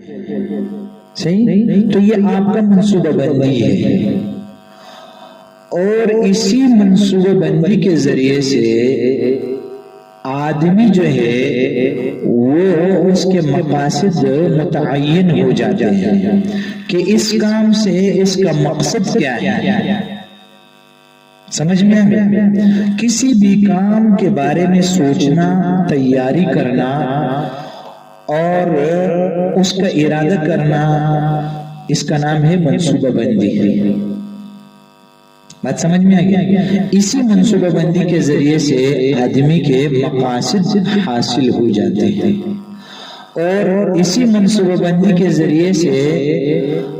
صحیح؟ تو یہ آپ کا منصوبہ بندی ہے، اور اسی منصوبہ بندی کے ذریعے سے آدمی جو ہے وہ اس کے مقاصد متعین ہو جاتے ہیں کہ اس کام سے اس کا مقصد کیا ہے۔ سمجھ میں آئے؟ کسی بھی کام کے بارے میں سوچنا، تیاری کرنا اور اس کا ارادہ کرنا، اس کا نام ہے منصوبہ بندی۔ بات سمجھ میں آگیا؟ اسی منصوبہ بندی کے ذریعے سے آدمی کے مقاصد حاصل ہو جاتے ہیں، اور اسی منصوبہ بندی کے ذریعے سے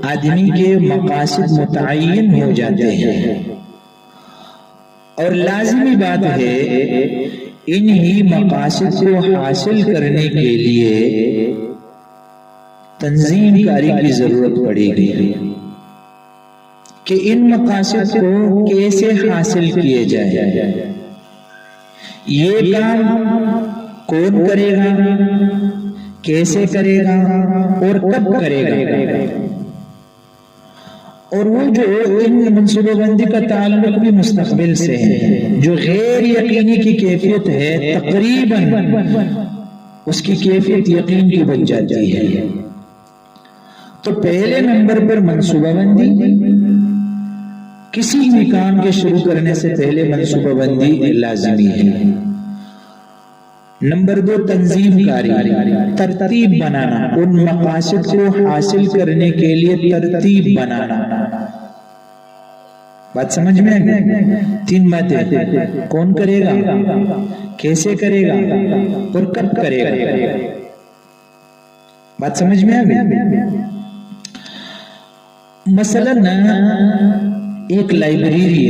آدمی کے مقاصد متعین ہو جاتے ہیں، اور لازمی بات ہے انہی مقاصد کو حاصل کرنے کے لیے تنظیم کاری کی ضرورت پڑے گی کہ ان مقاصد کو کیسے حاصل کیے جائے، یہ کام کون کرے گا، کیسے کرے گا اور کب کرے گا، اور وہ جو ان منصوبہ بندی کا تعلق بھی مستقبل سے ہے، جو غیر یقینی کی کیفیت ہے تقریباً اس کی کیفیت یقین کی بن جاتی ہے۔ تو پہلے نمبر پر منصوبہ بندی، کسی بھی کام کے شروع کرنے سے پہلے منصوبہ بندی لازمی ہے۔ نمبر 2 تنظیم کاری، ترتیب بنانا، ان مقاصد کو حاصل کرنے کے لیے ترتیب بنانا۔ بات سمجھ میں آگئی؟ 3 باتیں، کون کرے گا، کیسے کرے گا اور کب کرے گا۔ بات سمجھ میں آگئی؟ مثلا ایک لائبریری،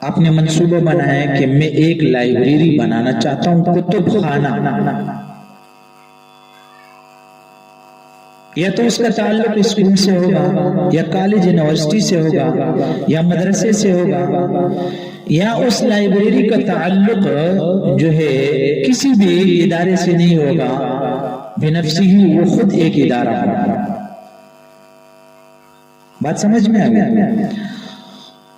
آپ نے منصوبہ بنایا کہ میں ایک لائبریری بنانا چاہتا ہوں، کتب خانہ، یا تو اس کا تعلق اسکول سے ہوگا یا کالج یونیورسٹی سے ہوگا یا مدرسے سے ہوگا، یا اس لائبریری کا تعلق جو ہے کسی بھی ادارے سے نہیں ہوگا، بنفسی ہی وہ خود ایک ادارہ ہوگا۔ بات سمجھ میں آگیا؟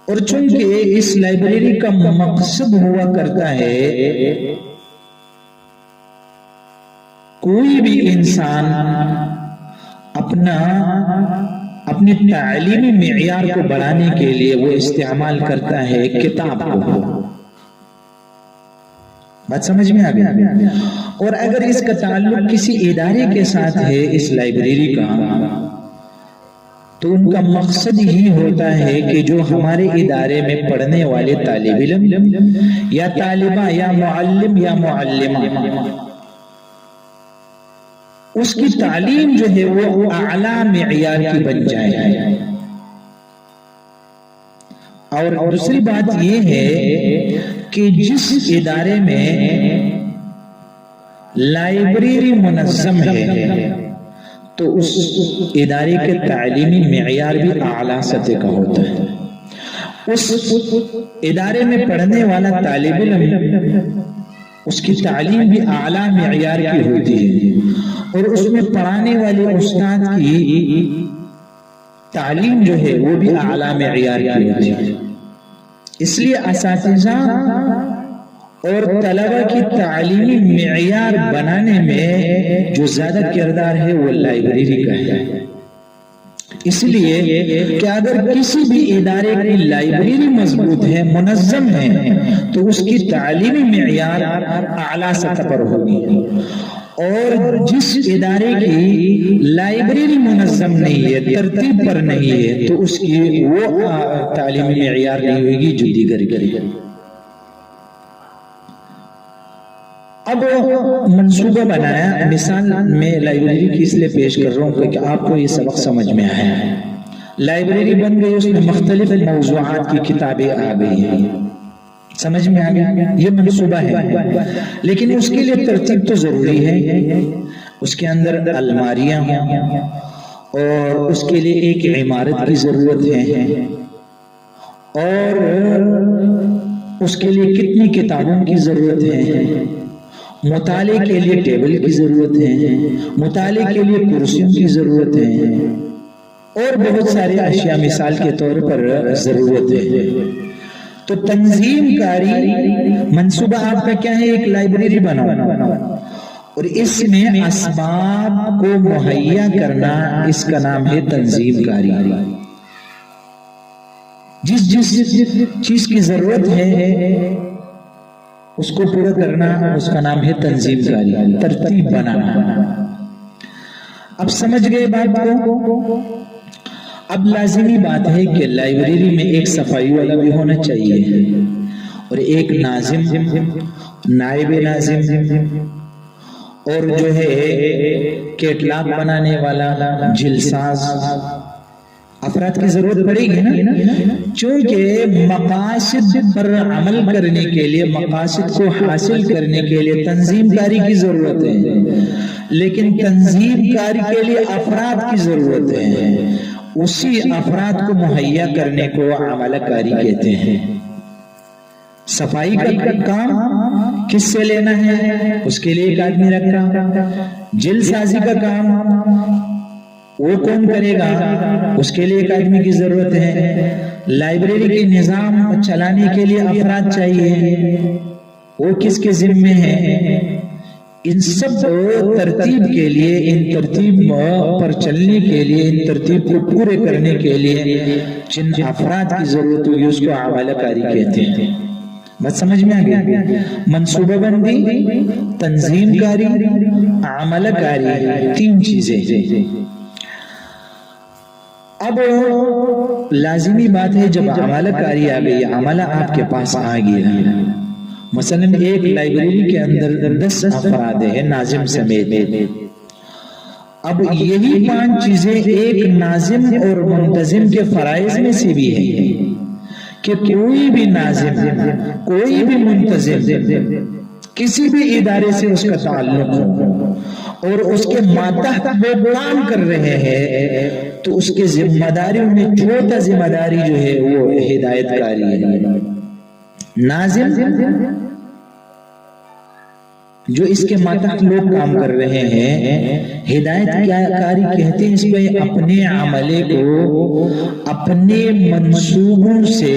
اور چونکہ اس لائبریری کا مقصد ہوا کرتا ہے کوئی بھی انسان اپنی تعلیمی معیار کو بڑھانے کے لیے وہ استعمال کرتا ہے کتاب کو۔ بات سمجھ میں آگیا؟ اور اگر اس کا تعلق کسی ادارے کے ساتھ ہے اس لائبریری کا، تو ان کا مقصد ہی ہوتا ہے کہ جو ہمارے ادارے میں پڑھنے والے طالب علم یا طالبہ یا معلم یا معلمہ، اس کی تعلیم جو ہے وہ اعلیٰ معیار کی بن جائے۔ اور دوسری بات یہ ہے کہ جس ادارے میں لائبریری منظم ہے تو اس ادارے کے تعلیمی معیار بھی اعلیٰ سطح کا ہوتا ہے۔ اس ادارے میں پڑھنے والا طالب علم، اس کی تعلیم بھی اعلیٰ معیار کی ہوتی ہے، اور اس میں پڑھانے والے استاد کی تعلیم جو ہے وہ بھی اعلیٰ معیار کی ہوتی ہے۔ اس لیے اساتذہ اور طلبہ کی تعلیمی معیار بنانے میں جو زیادہ کردار ہے وہ لائبریری کا ہے۔ اس لیے کہ اگر کسی بھی ادارے کی لائبریری مضبوط ہے، منظم ہے، تو اس کی تعلیمی معیار اعلیٰ سطح پر ہوگی، اور جس ادارے کی لائبریری منظم نہیں ہے، ترتیب پر نہیں ہے، تو اس کی وہ تعلیمی معیار نہیں ہوگی جو دیگر کی۔ اب منصوبہ بنایا، مثال میں لائبریری کی اس لیے پیش کر رہا ہوں کہ آپ کو یہ سبق سمجھ میں آیا ہے۔ لائبریری بن گئی، اس میں مختلف موضوعات کی کتابیں آ گئی ہیں، سمجھ میں آ گیا؟ یہ منصوبہ ہے، لیکن اس کے لیے ترتیب تو ضروری ہے۔ اس کے اندر الماریاں ہوں، اور اس کے لیے ایک عمارت کی ضرورت ہے، اور اس کے لیے کتنی کتابوں کی ضرورت ہے، مطالعے کے لیے ٹیبل کی ضرورت ہے، مطالعے کے لیے کرسیوں کی ضرورت ہے، اور بہت سارے اشیاء مثال کے طور پر ضرورت ہے۔ تو تنظیم کاری منصوبہ آپ کا کیا ہے؟ ایک لائبریری بنانا، اور اس میں اسباب کو مہیا کرنا، اس کا نام ہے تنظیم کاری۔ جس چیز کی ضرورت ہے اس کو پورا کرنا، اس کا نام ہے تنظیم کاری، ترتیب بنانا۔ اب سمجھ گئے بات کو؟ اب لازمی بات ہے کہ لائبریری میں ایک صفائی والا بھی ہونا چاہیے، اور ایک ناظم، نائب ناظم، اور جو ہے کیٹلاگ بنانے والا، جلساز، افراد کی ضرورت پڑے گی نا، چونکہ مقاصد پر عمل کرنے کے لیے، مقاصد کو حاصل کرنے کے لیے تنظیم کاری کی ضرورت ہے، لیکن تنظیم کاری کے لیے افراد کی ضرورت ہے۔ اسی افراد کو مہیا کرنے کو عملہ کاری کہتے ہیں۔ صفائی کا کام کس سے لینا ہے؟ اس کے لیے ایک آدمی رکھنا۔ جلد سازی کا کام وہ کون کرے گا؟ اس کے لیے ایک آدمی کی ضرورت ہے۔ لائبریری کے نظام چلانے کے لیے افراد چاہیے، وہ کس کے ذمے ہیں؟ ان سب ترتیب کے لیے، ان ترتیب پر چلنے کے لیے، ان ترتیب کو پورے کرنے کے لیے جن افراد کی ضرورت ہوگی اس کو عملہ کاری کہتے ہیں۔ بات سمجھ میں آ گیا؟ منصوبہ بندی، تنظیم کاری، عملہ کاری، تین چیزیں۔ اب لازمی بات ہے جب عملہ کاری آ گئی، عملہ آپ کے پاس آ گیا، مثلا ایک لائبریری کے اندر 10 افراد ہیں ناظم سمیت، اب یہی 5 چیزیں ایک ناظم اور منتظم کے فرائض میں سے بھی ہیں کہ کوئی بھی ناظم، کوئی بھی منتظم کسی بھی ادارے سے اس کا تعلق ہو اور اس کے ماتحت وہ کام کر رہے ہیں تو اس کے ذمہ داریوں میں چھوٹا ذمہ داری جو ہے وہ ہدایت کاری ہے۔ ناظم جو اس کے ماتحت لوگ کام کر رہے ہیں، ہدایت کاری کہتے ہیں اس پہ اپنے عملے کو اپنے منصوبوں سے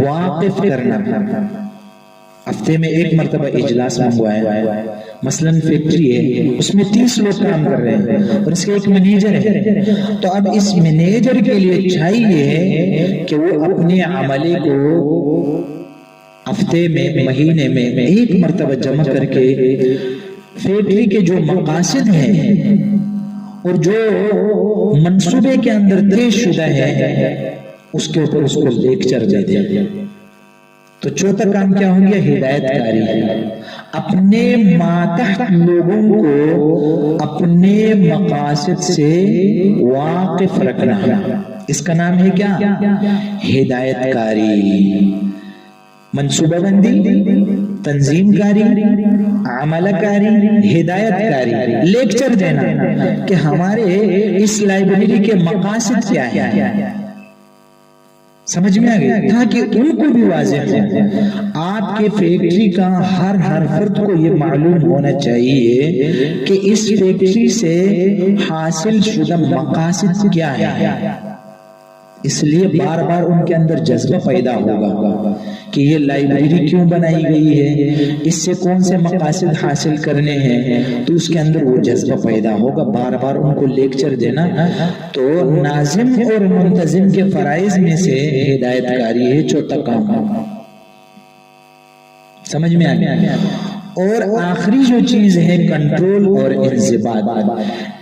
واقف کرنا۔ ہفتے میں ایک مرتبہ اجلاس منگوایا ہے، مثلا فیکٹری ہے، اس میں 30 لوگ کام کر رہے ہیں اور اس کے ایک مینیجر ہے، تو اب اس مینیجر کے لیے چاہیے کہ وہ اپنے عملے کو ہفتے میں، مہینے میں ایک مرتبہ جمع کر کے فیکٹری کے جو مقاصد ہیں اور جو منصوبے کے اندر طے شدہ ہے اس کے اوپر اس کو لیکچر دے دے۔ تو چوتھا کام کیا ہو گیا؟ ہدایت کاری، اپنے ماتحت لوگوں کو اپنے مقاصد سے واقف رکھنا، اس کا نام ہے کیا؟ ہدایت کاری۔ منصوبہ بندی، تنظیم کاری، عملہ کاری، ہدایت کاری، لیکچر دینا کہ ہمارے اس لائبریری کے مقاصد کیا ہیں، سمجھ میں آ گیا، تاکہ ان کو بھی واضح ہو۔ آپ کے فیکٹری کا ہر فرد کو یہ معلوم ہونا چاہیے کہ اس فیکٹری سے حاصل شدہ مقاصد کیا ہے، اس لیے بار بار ان کے اندر جذبہ پیدا ہوگا کہ یہ لائبریری کیوں بنائی گئی ہے، اس سے کون سے مقاصد حاصل کرنے ہیں، تو اس کے اندر وہ جذبہ پیدا ہوگا، بار بار ان کو لیکچر دینا۔ تو ناظم اور منتظم کے فرائض میں سے ہدایت کاری ہے، چوتھا کام، سمجھ میں آ گیا۔ اور آخری جو چیز ہے کنٹرول اور انضباط۔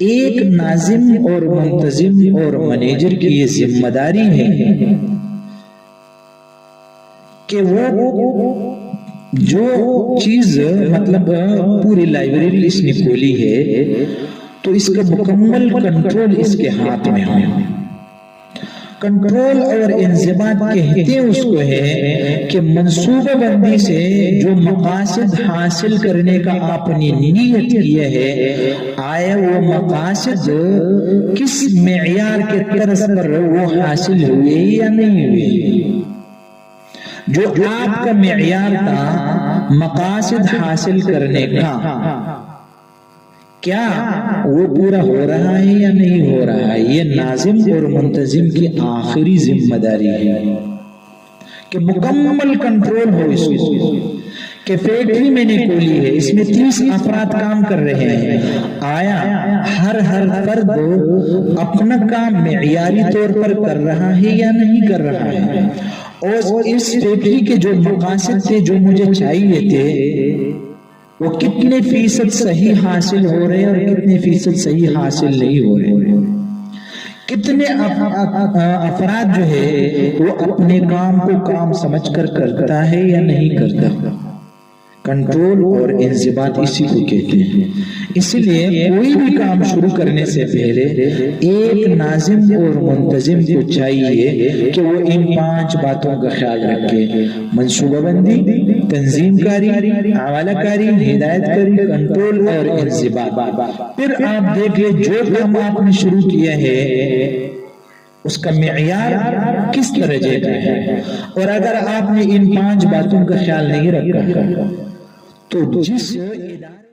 ایک ناظم اور منتظم اور مینیجر کی یہ ذمہ داری ہے کہ وہ جو چیز مطلب پوری لائبریری اس نے کھولی ہے تو اس کا مکمل کنٹرول اس کے ہاتھ میں ہو۔ کنٹرول اور انضباط کہتے ہیں اس کو ہے کہ منصوبہ بندی سے جو مقاصد حاصل کرنے کا آپ نے نیت کیا ہے، آیا وہ مقاصد کس معیار کے طرز پر وہ حاصل ہوئے یا نہیں ہوئے۔ جو آپ کا معیار تھا مقاصد حاصل کرنے کا، کیا وہ پورا ہو رہا ہے یا نہیں ہو رہا ہے؟ یہ ناظم اور منتظم کی آخری ذمہ داری ہے کہ مکمل کنٹرول ہو اس کو، کہ فیکٹری میں نے کھولی ہے، اس میں 30 افراد کام کر رہے ہیں، آیا ہر فرد اپنا کام معیاری طور پر کر رہا ہے یا نہیں کر رہا ہے، اور اس فیکٹری کے جو مقاصد تھے جو مجھے چاہیے تھے وہ کتنے فیصد صحیح حاصل ہو رہے اور کتنے فیصد صحیح حاصل نہیں ہو رہے، کتنے افراد جو ہے وہ اپنے کام کو کام سمجھ کر کرتا ہے یا نہیں کرتا۔ کنٹرول اور انضباط اسی کو کہتے ہیں۔ اس لیے کوئی بھی کام شروع کرنے سے پہلے ایک ناظم اور منتظم کو چاہیے کہ وہ ان 5 باتوں کا خیال رکھے: منصوبہ بندی، تنظیم کاری، حوالہ کاری، ہدایت کاری، کنٹرول اور انضباط۔ پھر آپ دیکھ لیں جو کام آپ نے شروع کیا ہے اس کا معیار کس درجے کا ہے، اور اگر آپ نے ان 5 باتوں کا خیال نہیں رکھا تو جس ادارے